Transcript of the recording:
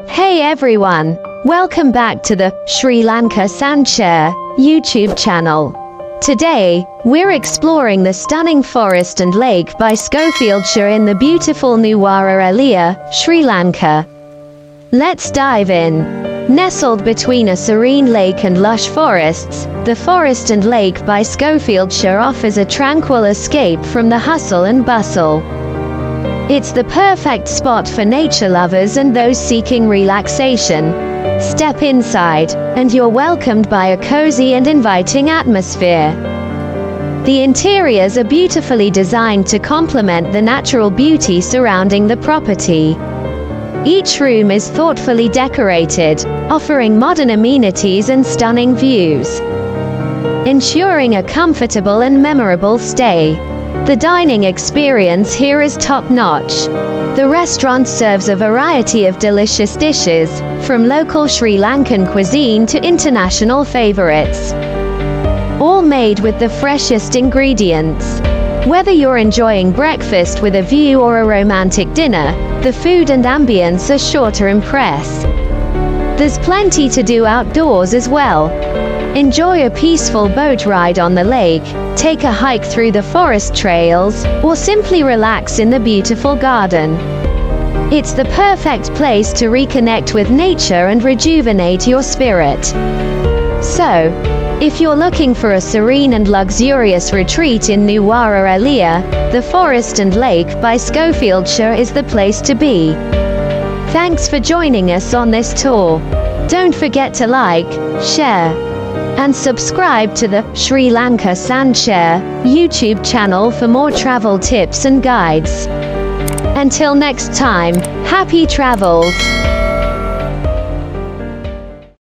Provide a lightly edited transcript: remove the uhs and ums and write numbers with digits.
Hey everyone! Welcome back to the Sri Lanka Sanchare YouTube channel. Today, we're exploring the stunning forest and lake by Schofieldshire in the beautiful Nuwara, Eliya, Sri Lanka. Let's dive in. Nestled between a serene lake and lush forests, the forest and lake by Schofieldshire offers a tranquil escape from the hustle and bustle. It's the perfect spot for nature lovers and those seeking relaxation. Step inside, and you're welcomed by a cozy and inviting atmosphere. The interiors are beautifully designed to complement the natural beauty surrounding the property. Each room is thoughtfully decorated, offering modern amenities and stunning views, ensuring a comfortable and memorable stay. The dining experience here is top-notch. The restaurant serves a variety of delicious dishes, from local Sri Lankan cuisine to international favorites, all made with the freshest ingredients. Whether you're enjoying breakfast with a view or a romantic dinner, the food and ambience are sure to impress. There's plenty to do outdoors as well. Enjoy a peaceful boat ride on the lake, take a hike through the forest trails, or simply relax in the beautiful garden. It's the perfect place to reconnect with nature and rejuvenate your spirit. So, if you're looking for a serene and luxurious retreat in Nuwara, Eliya, the forest and lake by Schofieldshire is the place to be. Thanks for joining us on this tour. Don't forget to like, share, and subscribe to the Sri Lanka Sanchare YouTube channel for more travel tips and guides. Until next time, happy travels!